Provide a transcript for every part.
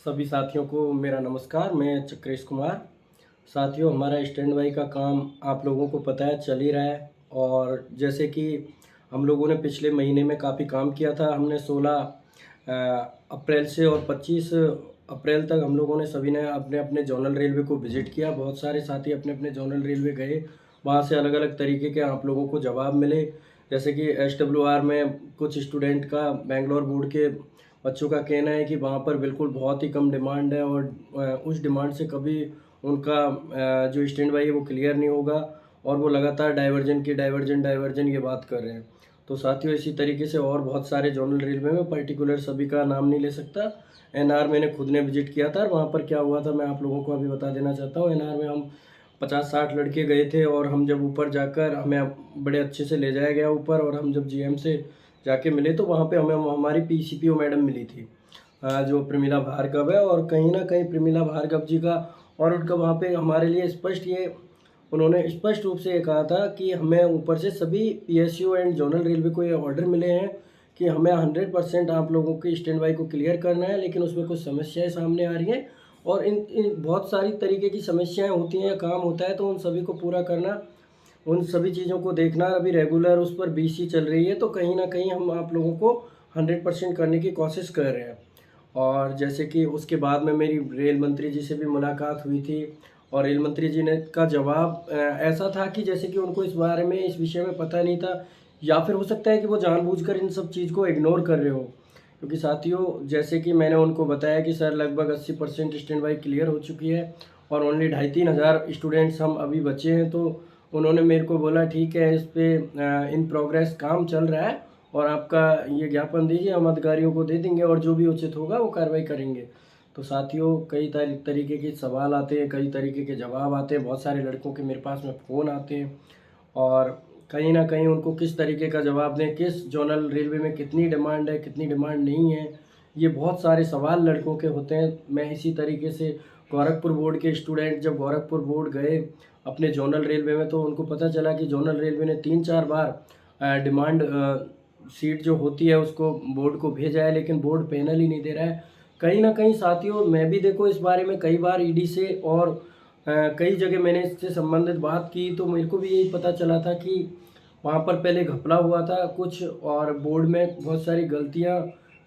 सभी साथियों को मेरा नमस्कार। मैं चक्रेश कुमार। साथियों, हमारा स्टैंड बाई का काम आप लोगों को पता है चल ही रहा है। और जैसे कि हम लोगों ने पिछले महीने में काफ़ी काम किया था। हमने 16 अप्रैल से और 25 अप्रैल तक हम लोगों ने सभी ने अपने अपने जोनल रेलवे को विज़िट किया। बहुत सारे साथी अपने अपने जोनल रेलवे गए। वहाँ से अलग अलग तरीके के आप लोगों को जवाब मिले। जैसे कि SWR में कुछ स्टूडेंट का, बेंगलोर बोर्ड के बच्चों का कहना है कि वहाँ पर बिल्कुल बहुत ही कम डिमांड है और उस डिमांड से कभी उनका जो स्टैंड बाई है वो क्लियर नहीं होगा और वो लगातार डाइवर्जन ये बात कर रहे हैं। तो साथियों, इसी तरीके से और बहुत सारे जोनल रेलवे में, पर्टिकुलर सभी का नाम नहीं ले सकता। NR मैंने खुद ने विजिट किया था और वहाँ पर क्या हुआ था मैं आप लोगों को अभी बता देना चाहता हूँ। NR में हम 50-60 लड़के गए थे और हम जब ऊपर जाकर हमें बड़े अच्छे से ले जाया गया ऊपर, और हम जब GM से जाके मिले तो वहाँ पे हमें हमारी PCPO मैडम मिली थी, जो प्रमिला भार्गव है। और कहीं ना कहीं प्रमिला भार्गव जी का और उनका वहाँ पे हमारे लिए उन्होंने स्पष्ट रूप से ये कहा था कि हमें ऊपर से सभी PSU एंड जोनल रेलवे को ये ऑर्डर मिले हैं कि हमें 100% आप लोगों की स्टैंड बाई को क्लियर करना है, लेकिन उसमें कुछ समस्याएं सामने आ रही हैं और इन बहुत सारी तरीके की समस्याएं होती हैं या काम होता है, तो उन सभी को पूरा करना, उन सभी चीज़ों को देखना अभी रेगुलर उस पर BC चल रही है। तो कहीं ना कहीं हम आप लोगों को 100% करने की कोशिश कर रहे हैं। और जैसे कि उसके बाद में मेरी रेल मंत्री जी से भी मुलाकात हुई थी और रेल मंत्री जी ने का जवाब ऐसा था कि जैसे कि उनको इस बारे में, इस विषय में पता नहीं था, या फिर हो सकता है कि वो जानबूझकर इन सब चीज़ को इग्नोर कर रहे हो। क्योंकि साथियों, जैसे कि मैंने उनको बताया कि सर लगभग 80% स्टैंड बाई क्लियर हो चुकी है और ओनली 2,500-3 हज़ार स्टूडेंट्स हम अभी बचे हैं। तो उन्होंने मेरे को बोला ठीक है, इस पे इन प्रोग्रेस काम चल रहा है और आपका ये ज्ञापन दीजिए, हम अधिकारियों को दे देंगे और जो भी उचित होगा वो कार्रवाई करेंगे। तो साथियों, कई तरीके के सवाल आते हैं, कई तरीके के जवाब आते हैं, बहुत सारे लड़कों के मेरे पास में फ़ोन आते हैं और कहीं ना कहीं उनको किस तरीके का जवाब दें, किस जोनल रेलवे में कितनी डिमांड है, कितनी डिमांड नहीं है, ये बहुत सारे सवाल लड़कों के होते हैं। मैं इसी तरीके से गोरखपुर बोर्ड के स्टूडेंट जब गोरखपुर बोर्ड गए अपने जोनल रेलवे में, तो उनको पता चला कि जोनल रेलवे ने 3-4 बार डिमांड सीट जो होती है उसको बोर्ड को भेजा है, लेकिन बोर्ड पैनल ही नहीं दे रहा है। कहीं ना कहीं साथियों, मैं भी देखो इस बारे में कई बार ED से और कई जगह मैंने इससे संबंधित बात की, तो मेरे को भी यही पता चला था कि वहाँ पर पहले घपला हुआ था कुछ और बोर्ड में बहुत सारी गलतियाँ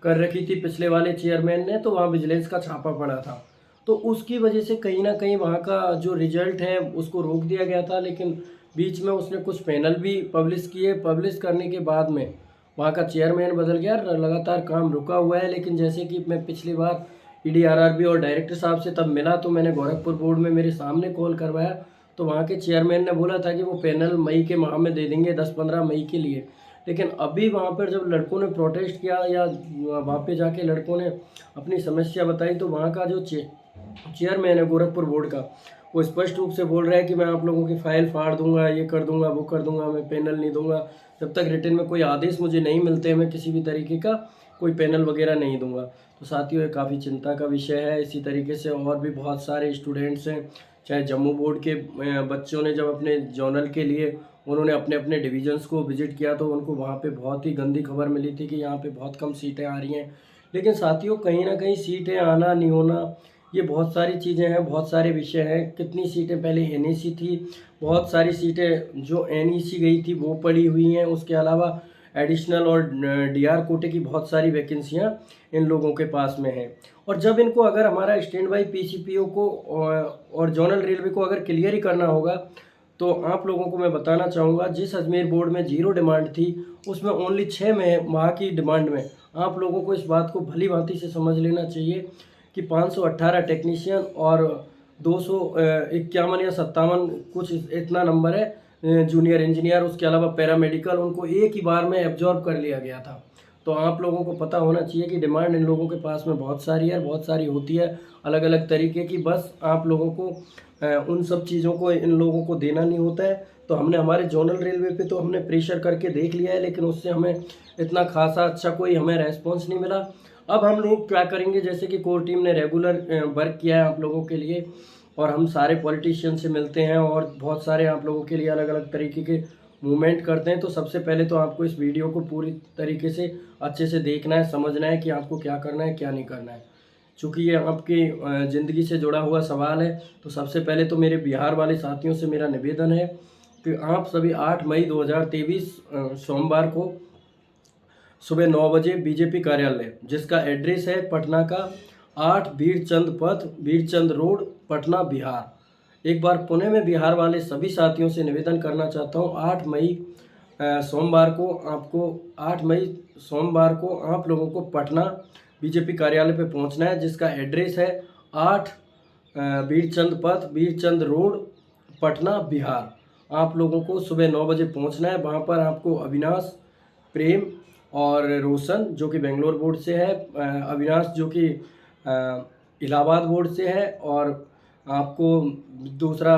कर रखी थी पिछले वाले चेयरमैन ने, तो वहाँ विजिलेंस का छापा पड़ा था। तो उसकी वजह से कहीं ना कहीं वहाँ का जो रिजल्ट है उसको रोक दिया गया था, लेकिन बीच में उसने कुछ पैनल भी पब्लिश किए। पब्लिश करने के बाद में वहाँ का चेयरमैन बदल गया, लगातार काम रुका हुआ है। लेकिन जैसे कि मैं पिछली बार ED RRB और डायरेक्टर साहब से तब मिला, तो मैंने गोरखपुर बोर्ड में मेरे सामने कॉल करवाया, तो वहाँ के चेयरमैन ने बोला था कि वो पैनल मई के माह में दे देंगे, 10-15 मई के लिए। लेकिन अभी वहाँ पर जब लड़कों ने प्रोटेस्ट किया या वहाँ पे जाके लड़कों ने अपनी समस्या बताई, तो वहाँ का जो चेयरमैन है गोरखपुर बोर्ड का, वो स्पष्ट रूप से बोल रहा है कि मैं आप लोगों की फाइल फाड़ दूंगा, ये कर दूंगा, वो कर दूंगा, मैं पैनल नहीं दूंगा। जब तक रिटर्न में कोई आदेश मुझे नहीं मिलते, मैं किसी भी तरीके का कोई पैनल वगैरह नहीं दूंगा। तो साथियों, ये काफ़ी चिंता का विषय है। इसी तरीके से और भी बहुत सारे स्टूडेंट्स हैं, चाहे जम्मू बोर्ड के बच्चों ने जब अपने जोनल के लिए उन्होंने अपने अपने डिविजन्स को विजिट किया, तो उनको वहाँ पे बहुत ही गंदी खबर मिली थी कि यहाँ पे बहुत कम सीटें आ रही हैं। लेकिन साथियों, कहीं ना कहीं सीटें आना नहीं होना, ये बहुत सारी चीज़ें हैं, बहुत सारे विषय हैं। कितनी सीटें पहले NEC थी, बहुत सारी सीटें जो NEC गई थी वो पड़ी हुई हैं। उसके अलावा एडिशनल और DR कोटे की बहुत सारी वैकेंसियाँ इन लोगों के पास में हैं। और जब इनको अगर हमारा स्टैंड बाई PCPO को और जोनल रेलवे को अगर क्लियर ही करना होगा, तो आप लोगों को मैं बताना चाहूँगा, जिस अजमेर बोर्ड में 0 डिमांड थी, उसमें ओनली 6 में माह की डिमांड में आप लोगों को इस बात को भली भांति से समझ लेना चाहिए कि 518 टेक्नीशियन और 251 या 57 कुछ इतना नंबर है जूनियर इंजीनियर, उसके अलावा पैरामेडिकल, उनको एक ही बार में एब्जॉर्ब कर लिया गया था। तो आप लोगों को पता होना चाहिए कि डिमांड इन लोगों के पास में बहुत सारी है, बहुत सारी होती है अलग अलग तरीके की। बस आप लोगों को उन सब चीज़ों को इन लोगों को देना नहीं होता है। तो हमने हमारे जोनल रेलवे पे तो हमने प्रेशर करके देख लिया है, लेकिन उससे हमें इतना खासा अच्छा कोई हमें रेस्पॉन्स नहीं मिला। अब हम लोग क्या करेंगे, जैसे कि कोर टीम ने रेगुलर वर्क किया है आप लोगों के लिए, और हम सारे पॉलिटिशियन से मिलते हैं और बहुत सारे आप लोगों के लिए अलग अलग तरीके के मूवमेंट करते हैं। तो सबसे पहले तो आपको इस वीडियो को पूरी तरीके से अच्छे से देखना है, समझना है कि आपको क्या करना है, क्या नहीं करना है। चूँकि ये आपकी ज़िंदगी से जुड़ा हुआ सवाल है, तो सबसे पहले तो मेरे बिहार वाले साथियों से मेरा निवेदन है कि आप सभी 8 मई 2023 सोमवार को सुबह 9 बजे बीजेपी कार्यालय, जिसका एड्रेस है पटना का 8 वीरचंद पथ, वीरचंद रोड, पटना, बिहार। एक बार पुणे में बिहार वाले सभी साथियों से निवेदन करना चाहता हूँ, 8 मई सोमवार को आपको 8 मई सोमवार को आप लोगों को पटना बीजेपी कार्यालय पे पहुंचना है, जिसका एड्रेस है 8 वीरचंद पथ, वीरचंद रोड, पटना, बिहार। आप लोगों को सुबह 9 बजे पहुंचना है। वहां पर आपको अविनाश, प्रेम और रोशन जो कि बेंगलोर बोर्ड से है, अविनाश जो कि इलाहाबाद बोर्ड से है, और आपको दूसरा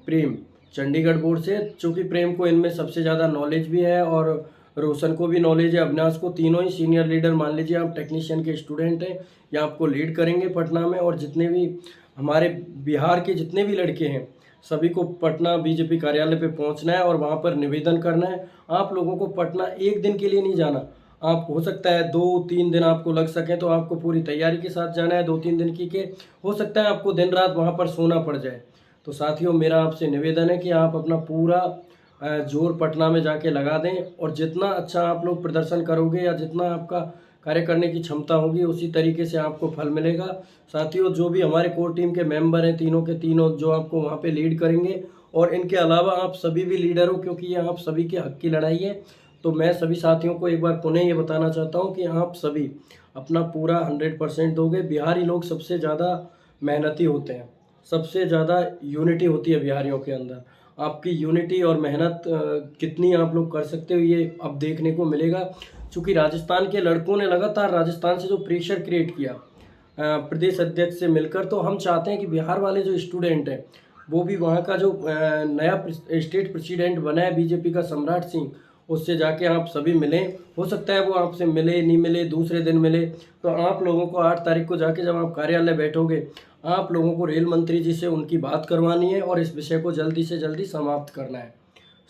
प्रेम चंडीगढ़ बोर्ड से। चूँकि प्रेम को इनमें सबसे ज़्यादा नॉलेज भी है और रोशन को भी नॉलेज है, अविनाश को, तीनों ही सीनियर लीडर मान लीजिए आप टेक्नीशियन के स्टूडेंट हैं, ये आपको लीड करेंगे पटना में। और जितने भी हमारे बिहार के जितने भी लड़के हैं सभी को पटना बीजेपी कार्यालय पे पहुंचना है और वहां पर निवेदन करना है। आप लोगों को पटना एक दिन के लिए नहीं जाना, आप हो सकता है 2-3 दिन आपको लग सके, तो आपको पूरी तैयारी के साथ जाना है 2-3 दिन की के हो सकता है आपको दिन रात वहाँ पर सोना पड़ जाए। तो साथियों, मेरा आपसे निवेदन है कि आप अपना पूरा जोर पटना में जाके लगा दें, और जितना अच्छा आप लोग प्रदर्शन करोगे या जितना आपका कार्य करने की क्षमता होगी उसी तरीके से आपको फल मिलेगा। साथियों, जो भी हमारे कोर टीम के मेंबर हैं तीनों के तीनों, जो आपको वहाँ पे लीड करेंगे, और इनके अलावा आप सभी भी लीडर हो, क्योंकि ये आप सभी के हक की लड़ाई है। तो मैं सभी साथियों को एक बार पुनः ये बताना चाहता हूँ कि आप सभी अपना पूरा 100% दोगे। बिहारी लोग सबसे ज़्यादा मेहनती होते हैं, सबसे ज़्यादा यूनिटी होती है बिहारियों के अंदर। आपकी यूनिटी और मेहनत कितनी आप लोग कर सकते हो ये अब देखने को मिलेगा। चूँकि राजस्थान के लड़कों ने लगातार राजस्थान से जो प्रेशर क्रिएट किया प्रदेश अध्यक्ष से मिलकर, तो हम चाहते हैं कि बिहार वाले जो स्टूडेंट हैं वो भी वहाँ का जो नया स्टेट प्रेसिडेंट बना है बीजेपी का, सम्राट सिंह, उससे जाके आप सभी मिलें। हो सकता है वो आपसे मिले नहीं मिले, दूसरे दिन मिले, तो आप लोगों को 8 तारीख को जाके जब आप कार्यालय बैठोगे, आप लोगों को रेल मंत्री जी से उनकी बात करवानी है और इस विषय को जल्दी से जल्दी समाप्त करना है।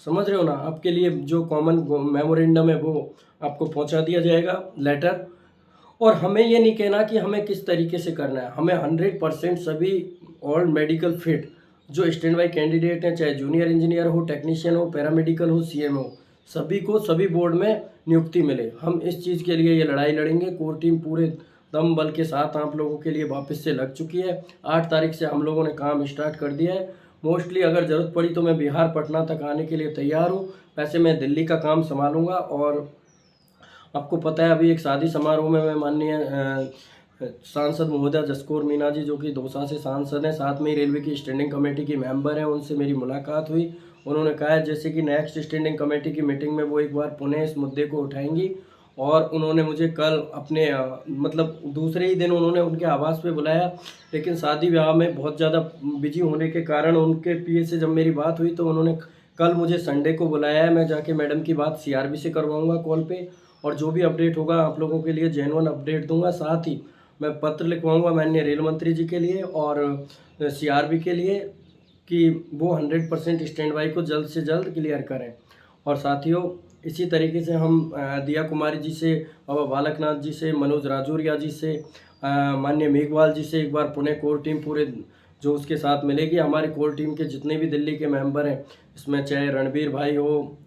समझ रहे हो ना? आपके लिए जो कॉमन मेमोरेंडम है वो आपको पहुंचा दिया जाएगा, लेटर। और हमें ये नहीं कहना कि हमें किस तरीके से करना है, हमें 100% सभी ऑल मेडिकल फिट जो स्टैंड बाई कैंडिडेट हैं, चाहे जूनियर इंजीनियर हो, टेक्नीशियन हो, पैरामेडिकल हो, सीएम हो, सभी को सभी बोर्ड में नियुक्ति मिले। हम इस चीज़ के लिए ये लड़ाई लड़ेंगे। कोर टीम पूरे दम बल के साथ आप लोगों के लिए वापस से लग चुकी है। 8 तारीख से हम लोगों ने काम स्टार्ट कर दिया है। मोस्टली अगर ज़रूरत पड़ी तो मैं बिहार पटना तक आने के लिए तैयार हूँ। वैसे मैं दिल्ली का काम संभालूंगा। और आपको पता है अभी एक शादी समारोह में मैं माननीय सांसद महोदय जसकौर मीना जी, जो कि दौसा से सांसद हैं, साथ में ही रेलवे की स्टैंडिंग कमेटी की मेंबर हैं, उनसे मेरी मुलाकात हुई। उन्होंने कहा है जैसे कि नेक्स्ट स्टैंडिंग कमेटी की मीटिंग में वो एक बार पुनः इस मुद्दे को उठाएंगी। और उन्होंने मुझे कल अपने मतलब दूसरे ही दिन उन्होंने उनके आवास पे बुलाया, लेकिन शादी ब्याह में बहुत ज़्यादा बिजी होने के कारण उनके पीए से जब मेरी बात हुई तो उन्होंने कल मुझे संडे को बुलाया है। मैं जाके मैडम की बात सीआरबी से करवाऊँगा कॉल पे, और जो भी अपडेट होगा आप लोगों के लिए जेन्युइन अपडेट दूंगा। साथ ही मैं पत्र लिखवाऊंगा माननीय रेल मंत्री जी के लिए और सीआरबी के लिए कि वो 100% स्टैंड बाई को जल्द से जल्द क्लियर करें। और साथियों, इसी तरीके से हम दिया कुमारी जी से, बाबा बालकनाथ जी से, मनोज राजौरिया जी से, माननीय मेघवाल जी से एक बार पुणे कोर टीम पूरे जो उसके साथ मिलेगी। हमारे कोर टीम के जितने भी दिल्ली के मेंबर हैं, इसमें चाहे रणबीर भाई हो,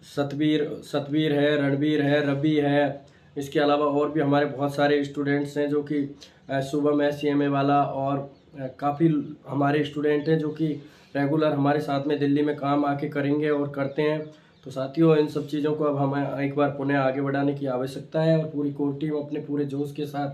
सतवीर है, रणबीर है, रवि है, इसके अलावा और भी हमारे बहुत सारे स्टूडेंट्स हैं जो कि शुभम है सीएमए वाला, और काफ़ी हमारे स्टूडेंट हैं जो कि रेगुलर हमारे साथ में दिल्ली में काम आके करेंगे और करते हैं। तो साथियों, इन सब चीज़ों को अब हमें एक बार पुनः आगे बढ़ाने की आवश्यकता है, और पूरी कोर टीम अपने पूरे जोश के साथ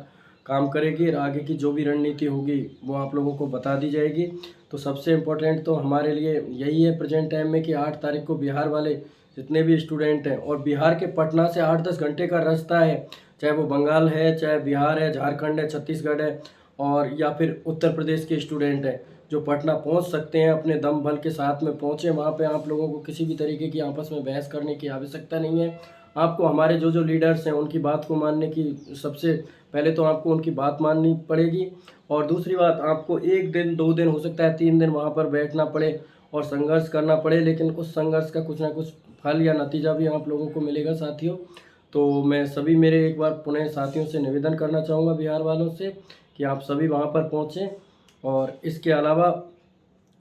काम करेगी और आगे की जो भी रणनीति होगी वो आप लोगों को बता दी जाएगी। तो सबसे इम्पोर्टेंट तो हमारे लिए यही है प्रेजेंट टाइम में कि 8 तारीख को बिहार वाले जितने भी स्टूडेंट हैं, और बिहार के पटना से 8-10 घंटे का रास्ता है, चाहे वो बंगाल है, चाहे बिहार है, झारखंड है, छत्तीसगढ़ है, और या फिर उत्तर प्रदेश के स्टूडेंट हैं जो पटना पहुंच सकते हैं, अपने दम बल के साथ में पहुंचे। वहां पे आप लोगों को किसी भी तरीके की आपस में बहस करने की आवश्यकता नहीं है। आपको हमारे जो जो लीडर्स हैं उनकी बात को मानने की, सबसे पहले तो आपको उनकी बात माननी पड़ेगी, और दूसरी बात, आपको 1 दिन 2 दिन हो सकता है 3 दिन वहाँ पर बैठना पड़े और संघर्ष करना पड़े, लेकिन उस संघर्ष का कुछ ना कुछ फल या नतीजा भी आप लोगों को मिलेगा साथियों। तो मैं सभी मेरे एक बार पुनः साथियों से निवेदन करना चाहूँगा बिहार वालों से कि आप सभी वहाँ पर पहुँचें। और इसके अलावा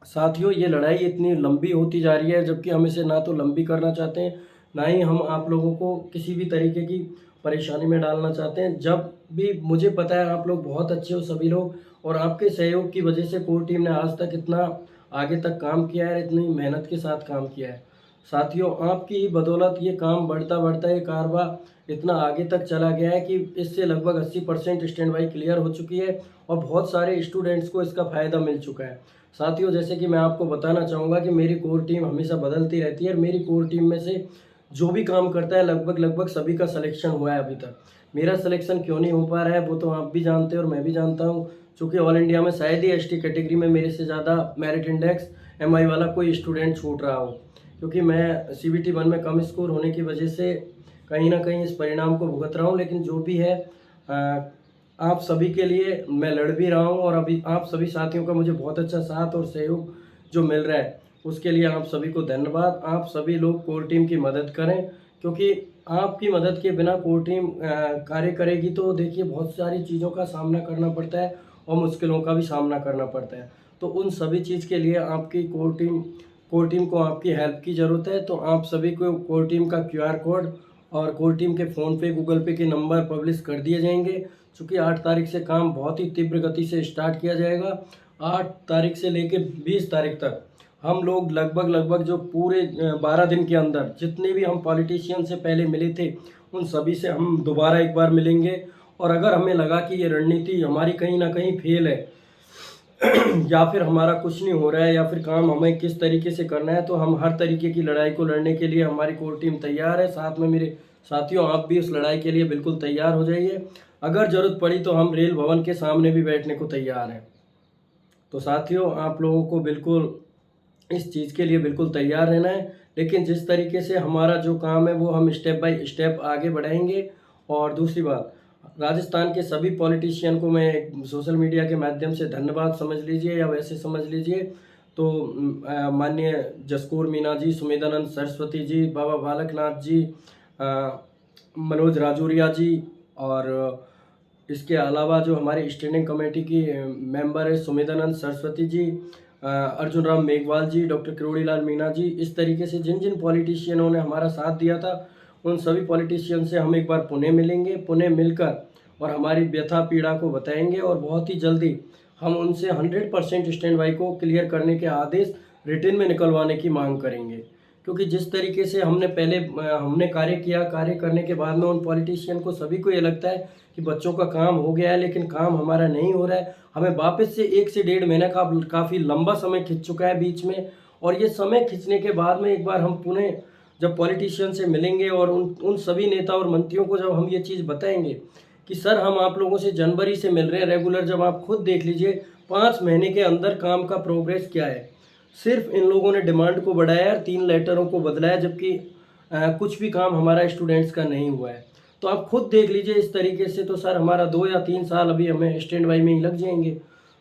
साथियों, ये लड़ाई इतनी लंबी होती जा रही है, जबकि हम इसे ना तो लंबी करना चाहते हैं, ना ही हम आप लोगों को किसी भी तरीके की परेशानी में डालना चाहते हैं। जब भी मुझे पता है आप लोग बहुत अच्छे हो सभी लोग, और आपके सहयोग की वजह से कोर टीम ने आज तक इतना आगे तक काम किया है, इतनी मेहनत के साथ काम किया है। साथियों, आपकी ही बदौलत ये काम बढ़ता-बढ़ता ये कारवां इतना आगे तक चला गया है कि इससे लगभग 80% स्टैंड बाई क्लियर हो चुकी है और बहुत सारे स्टूडेंट्स को इसका फ़ायदा मिल चुका है। साथियों, जैसे कि मैं आपको बताना चाहूँगा कि मेरी कोर टीम हमेशा बदलती रहती है और मेरी कोर टीम में से जो भी काम करता है लगभग सभी का सिलेक्शन हुआ है अभी तक। मेरा सिलेक्शन क्यों नहीं हो पा रहा है वो तो आप भी जानते हैं और मैं भी जानता हूँ, चूँकि ऑल इंडिया में शायद ही एसटी कैटेगरी में मेरे से ज़्यादा मेरिट इंडेक्स एमआई वाला कोई स्टूडेंट छूट रहा हो। क्योंकि मैं सीबीटी 1 में कम स्कोर होने की वजह से कहीं न कहीं इस परिणाम को भुगत रहा हूँ, लेकिन जो भी है आप सभी के लिए मैं लड़ भी रहा हूँ और अभी आप सभी साथियों का मुझे बहुत अच्छा साथ और सहयोग जो मिल रहा है, उसके लिए आप सभी को धन्यवाद। आप सभी लोग कोर टीम की मदद करें, क्योंकि आपकी मदद के बिना कोर टीम कार्य करेगी तो देखिए बहुत सारी चीज़ों का सामना करना पड़ता है और मुश्किलों का भी सामना करना पड़ता है। तो उन सभी चीज़ के लिए आपकी कोर टीम को आपकी हेल्प की ज़रूरत है। तो आप सभी को कोर टीम का क्यूआर कोड और कोर टीम के फ़ोनपे, गूगल पे के नंबर पब्लिश कर दिए जाएंगे। चूँकि 8 तारीख से काम बहुत ही तीव्र गति से स्टार्ट किया जाएगा। 8 तारीख से लेके 20 तारीख तक हम लोग लगभग जो पूरे 12 दिन के अंदर जितने भी हम पॉलिटिशियन से पहले मिले थे, उन सभी से हम दोबारा एक बार मिलेंगे। और अगर हमें लगा कि ये रणनीति हमारी कहीं न कहीं फेल है या फिर हमारा कुछ नहीं हो रहा है या फिर काम हमें किस तरीके से करना है, तो हम हर तरीके की लड़ाई को लड़ने के लिए हमारी कोर टीम तैयार है। साथ में मेरे साथियों, आप भी इस लड़ाई के लिए बिल्कुल तैयार हो जाइए। अगर ज़रूरत पड़ी तो हम रेल भवन के सामने भी बैठने को तैयार हैं। तो साथियों, आप लोगों को बिल्कुल इस चीज़ के लिए बिल्कुल तैयार रहना है, लेकिन जिस तरीके से हमारा जो काम है वो हम स्टेप बाय स्टेप आगे बढ़ाएँगे। और दूसरी बात, राजस्थान के सभी पॉलिटिशियन को मैं सोशल मीडिया के माध्यम से धन्यवाद समझ लीजिए या वैसे समझ लीजिए। तो माननीय जसकौर मीणा जी, सुमेधानंद सरस्वती जी, बाबा बालकनाथ जी, मनोज राजौरिया जी, और इसके अलावा जो हमारे स्टैंडिंग कमेटी की मेंबर है सुमेधानंद सरस्वती जी, अर्जुन राम मेघवाल जी, डॉक्टर किरोड़ीलाल मीणा जी, इस तरीके से जिन जिन पॉलिटिशियनों ने हमारा साथ दिया था, उन सभी पॉलिटिशियन से हम एक बार पुणे मिलेंगे। पुणे मिलकर और हमारी व्यथा पीड़ा को बताएंगे और बहुत ही जल्दी हम उनसे 100% स्टैंड बाई को क्लियर करने के आदेश रिटन में निकलवाने की मांग करेंगे। क्योंकि जिस तरीके से हमने पहले हमने कार्य किया, कार्य करने के बाद में उन पॉलिटिशियन को सभी को ये लगता है कि बच्चों का काम हो गया है, लेकिन काम हमारा नहीं हो रहा है। हमें वापस से 1 से डेढ़ महीने का काफ़ी लंबा समय खिंच चुका है बीच में, और ये समय खिंचने के बाद में एक बार हम पुणे जब पॉलिटिशियन से मिलेंगे और उन उन सभी नेता और मंत्रियों को जब हम ये चीज़ बताएंगे कि सर हम आप लोगों से जनवरी से मिल रहे हैं रेगुलर, जब आप खुद देख लीजिए 5 महीने के अंदर काम का प्रोग्रेस क्या है। सिर्फ इन लोगों ने डिमांड को बढ़ाया है, 3 लेटरों को बदला है, जबकि कुछ भी काम हमारा स्टूडेंट्स का नहीं हुआ है। तो आप खुद देख लीजिए इस तरीके से तो सर हमारा 2 या 3 साल अभी हमें स्टैंड बाई में ही लग जाएंगे।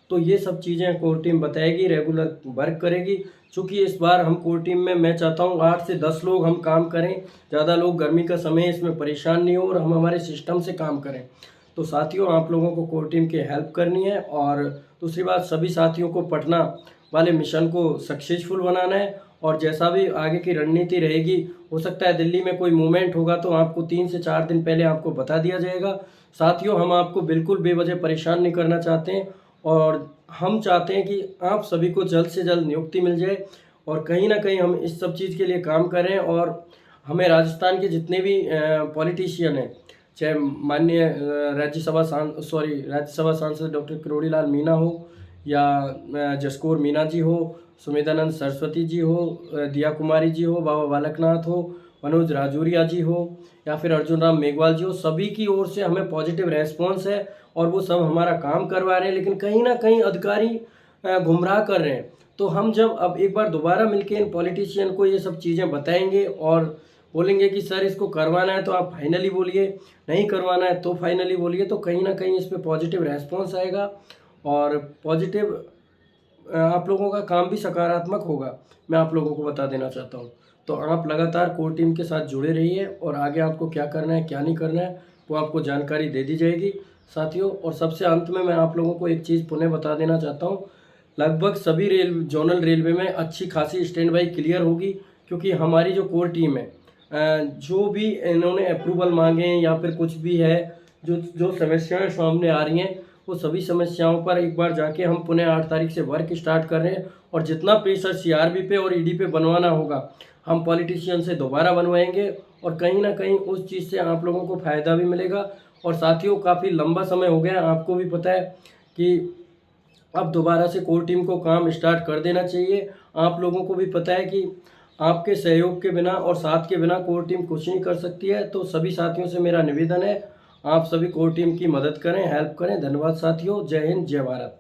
तो ये सब चीज़ें कोर टीम बताएगी, रेगुलर वर्क करेगी। चूँकि इस बार हम कोर टीम में मैं चाहता हूँ 8 से 10 लोग हम काम करें, ज़्यादा लोग गर्मी का समय है इसमें परेशान नहीं हो और हम हमारे सिस्टम से काम करें। तो साथियों, आप लोगों को कोर टीम की हेल्प करनी है। और दूसरी बात, सभी साथियों को पटना वाले मिशन को सक्सेसफुल बनाना है। और जैसा भी आगे की रणनीति रहेगी, हो सकता है दिल्ली में कोई मूवमेंट होगा तो आपको 3 से 4 दिन पहले आपको बता दिया जाएगा। साथियों, हम आपको बिल्कुल बेवजह परेशान नहीं करना चाहते हैं और हम चाहते हैं कि आप सभी को जल्द से जल्द नियुक्ति मिल जाए और कहीं न कहीं हम इस सब चीज़ के लिए काम करें। और हमें राजस्थान के जितने भी पॉलिटिशियन हैं, चाहे माननीय राज्यसभा सांसद डॉक्टर किरोड़ीलाल मीणा हो या जसकौर मीणा जी हो, सुमेधानंद सरस्वती जी हो, दिया कुमारी जी हो, बाबा बालकनाथ हो, मनोज राजौरिया जी हो या फिर अर्जुन राम मेघवाल जी हो, सभी की ओर से हमें पॉजिटिव रेस्पॉन्स है और वो सब हमारा काम करवा रहे हैं। लेकिन कहीं ना कहीं अधिकारी गुमराह कर रहे हैं। तो हम जब अब एक बार दोबारा मिलके इन पॉलिटिशियन को ये सब चीज़ें बताएंगे और बोलेंगे कि सर इसको करवाना है तो आप फाइनली बोलिए, नहीं करवाना है तो फाइनली बोलिए, तो कहीं ना कहीं इस पर पॉजिटिव रेस्पॉन्स आएगा और पॉजिटिव आप लोगों का काम भी सकारात्मक होगा, मैं आप लोगों को बता देना चाहता हूँ। तो आप लगातार कोर टीम के साथ जुड़े रहिए और आगे आपको क्या करना है क्या नहीं करना है वो आपको जानकारी दे दी जाएगी साथियों। और सबसे अंत में मैं आप लोगों को एक चीज़ पुनः बता देना चाहता हूँ, लगभग सभी जोनल रेलवे में अच्छी खासी स्टैंड बाई क्लियर होगी, क्योंकि हमारी जो कोर टीम है जो भी इन्होंने अप्रूवल मांगे या फिर कुछ भी है, जो जो समस्याएं सामने आ रही हैं वो सभी समस्याओं पर एक बार जाके हम पुनः 8 तारीख से वर्क स्टार्ट कर रहे हैं। और जितना प्रेशर सीआरबी पे और ईडी पे बनवाना होगा हम पॉलिटिशियन से दोबारा बनवाएंगे, और कहीं ना कहीं उस चीज़ से आप लोगों को फ़ायदा भी मिलेगा। और साथियों काफ़ी लंबा समय हो गया, आपको भी पता है कि अब दोबारा से कोर टीम को काम स्टार्ट कर देना चाहिए। आप लोगों को भी पता है कि आपके सहयोग के बिना और साथ के बिना कोर टीम कुछ नहीं कर सकती है। तो सभी साथियों से मेरा निवेदन है, आप सभी कोर टीम की मदद करें, हेल्प करें। धन्यवाद साथियों, जय हिंद, जय भारत।